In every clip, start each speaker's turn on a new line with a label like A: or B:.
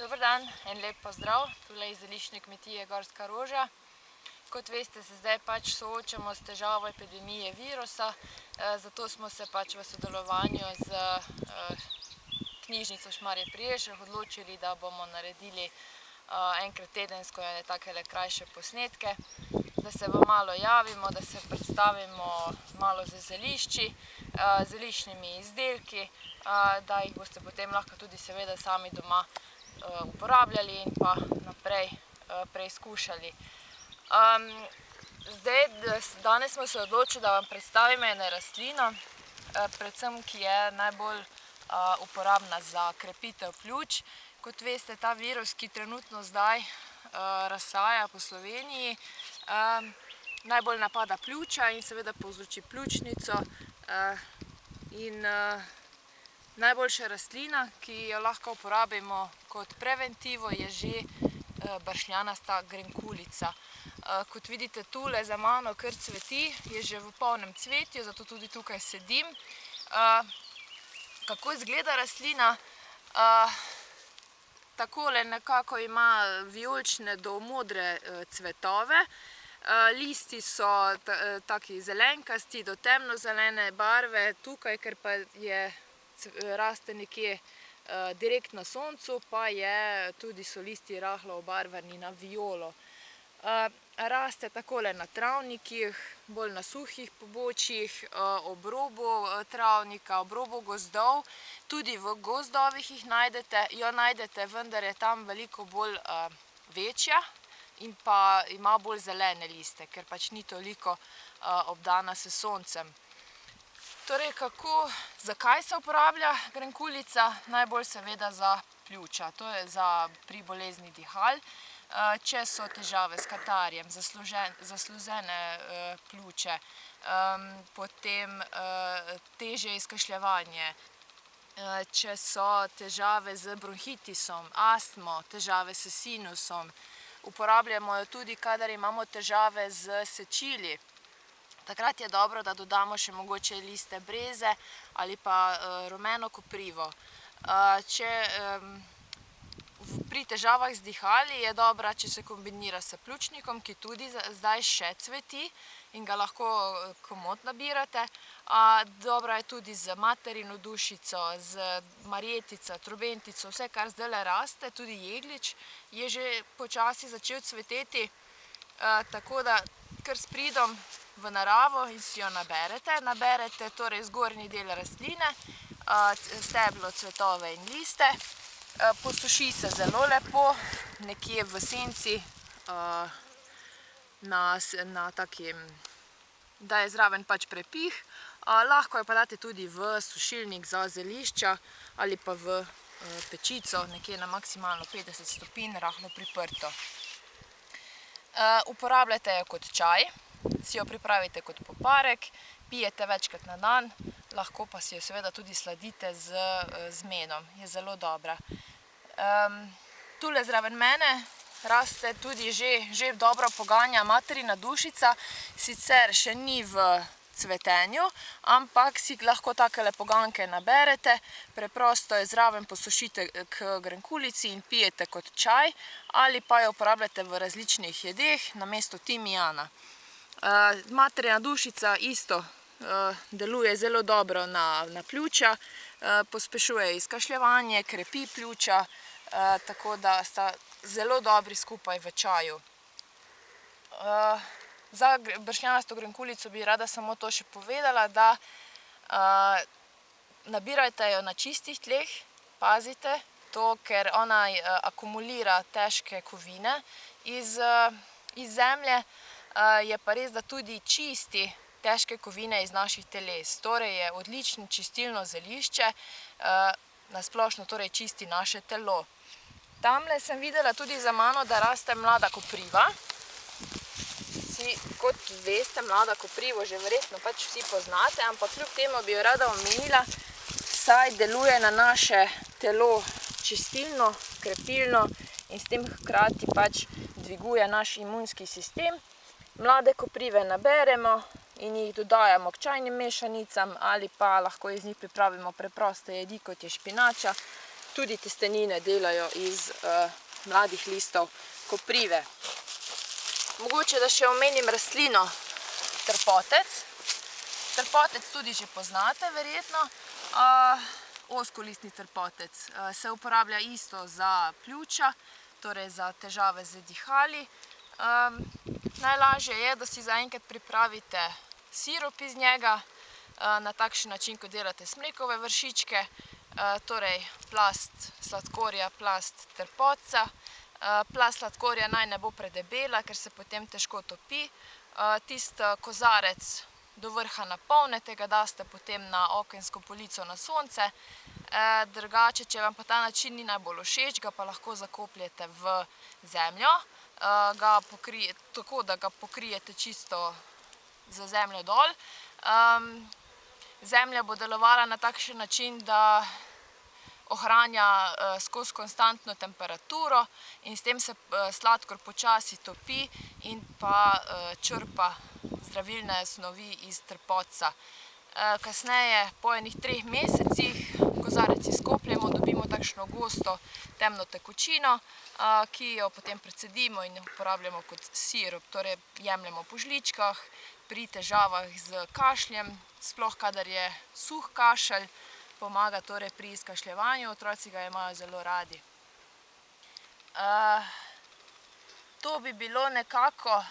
A: Dober dan, en lep pozdrav, tule iz zeliščne kmetije Gorska Roža. Kot veste, se zdaj soočamo s težavo epidemije virusa, zato smo se v sodelovanju z knjižnico Šmarje pri Jelšah odločili, da bomo naredili enkrat tedensko takele krajše posnetke, da se vam malo javimo, da se predstavimo malo z zelišči, zeliščnimi izdelki, da jih boste potem lahko tudi seveda sami doma uporabljali in pa naprej preizkušali. Danes smo se odločili, da vam predstavimo eno rastlino, predvsem ki je najbolj uporabna za krepitev pljuč. Kot veste, ta virus, ki trenutno zdaj razsaja po Sloveniji, najbolj napada pljuča in seveda povzroči pljučnico. In najboljša rastlina, ki jo lahko uporabimo kot preventivo, je že bršljanasta grenkulica. Kot vidite tule za mano kar cveti, je že v polnem cvetju, zato tudi tukaj sedim. Kako izgleda rastlina? Takole nekako ima vijolične do modre cvetove. Listi so taki zelenkasti do temnozelene barve, tukaj, ker pa raste nekje direkt na soncu, pa tudi so listi rahlo obarvani na vijolo. Raste takole na travnikih, bolj na suhih pobočjih, ob robu travnika, ob robu gozdov. Tudi v gozdovih jo najdete, vendar je tam veliko bolj večja in pa ima bolj zelene liste, ker ni toliko obdana s soncem. Torej, zakaj se uporablja grenkulica? Najbolj seveda za pljuča, to je pri bolezni dihal. Če so težave s katarjem, zasluzene pljuče, potem težje izkašljevanje, če so težave z bronhitisom, astmo, težave s sinusom. Uporabljamo jo tudi, kadar imamo težave z sečili. Takrat je dobro, da dodamo še mogoče liste breze ali pa rumeno koprivo. Pri težavah z dihali je dobra, če se kombinira s pljučnikom, ki tudi zdaj še cveti in ga lahko komot nabirate. Dobra je tudi z materino dušico, z marjetico, trobentico, vse kar zdajle raste, tudi jeglič je že počasi začel cveteti. Tako da kar s pridom v naravo in si jo naberete. Naberete torej zgornji del rastline, steblo, cvetove in liste. Posuši se zelo lepo, nekje v senci, da je zraven prepih. Lahko jo pa date tudi v sušilnik za zelišča ali pa v pečico, nekje na maksimalno 50 stopinj, rahlo priprto. Uporabljate jo kot čaj, si jo pripravite kot poparek, pijete večkrat na dan, lahko pa si jo seveda tudi sladite z medom, je zelo dobra. Tule zraven mene raste tudi že dobro poganja materina dušica, sicer še ni v cvetenju, ampak si lahko takele poganjke naberete, preprosto jo zraven posušite k grenkulici in pijete kot čaj, ali pa jo uporabljate v različnih jedeh namesto timijana. Materina dušica isto deluje zelo dobro na pljuča, pospešuje izkašljevanje, krepi pljuča, tako da sta zelo dobri skupaj v čaju. Za bršljanasto grenkulico bi rada samo to še povedala, da nabirajte jo na čistih tleh, pazite to, ker ona akumulira težke kovine iz zemlje, je pa res, da tudi čisti težke kovine iz naših teles. Torej je odlično čistilno zelišče, nasplošno torej čisti naše telo. Tamle sem videla tudi za mano, da raste mlada kopriva. Kot veste, mlada koprivo že verjetno vsi poznate, ampak kljub temu bi jo rada omenila, saj deluje na naše telo čistilno, krepilno in s tem hkrati dviguje naš imunski sistem. Mlade koprive naberemo in jih dodajamo k čajnim mešanicam ali pa lahko iz njih pripravimo preproste jedi, kot je špinača. tudi testenine delajo iz mladih listov koprive. Mogoče, da še omenim rastlino trpotec. Trpotec tudi že poznate verjetno. Ozkolistni trpotec se uporablja isto za pljuča, torej za težave z dihali. Najlažje je, da si zaenkrat pripravite sirup iz njega na takšen način, kot delate smrekove vršičke, torej plast sladkorja, plast trpotca. Plast sladkorja naj ne bo predebela, ker se potem težko topi. Tisti kozarec do vrha napolnite, ga daste potem na okensko polico na sonce. Drugače, če vam pa ta način ni najbolj všeč, ga pa lahko zakopljete v zemljo, tako da ga pokrijete čisto z zemljo dol. Zemlja bo delovala na takšen način, da ohranja skozi konstantno temperaturo in s tem se sladkor počasi topi in pa črpa zdravilne snovi iz trpotca. Kasneje, po enih 3 mesecih, kozarec izkopljemo, dobimo takšno gosto temno tekočino, ki jo potem precedimo in jo uporabljamo kot sirup, torej jemljemo po žličkah pri težavah z kašljem, sploh kadar je suh kašelj, pomaga torej pri izkašljevanju, otroci ga imajo zelo radi. To bi bilo nekako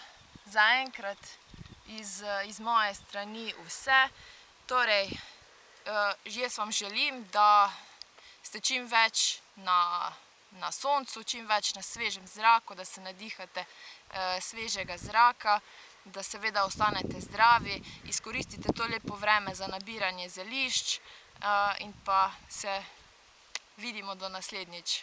A: zaenkrat iz moje strani vse. Torej, jaz vam želim, da ste čim več na soncu, čim več na svežem zraku, da se nadihate svežega zraka, da seveda ostanete zdravi, izkoristite to lepo vreme za nabiranje zelišč in pa se vidimo do naslednjič.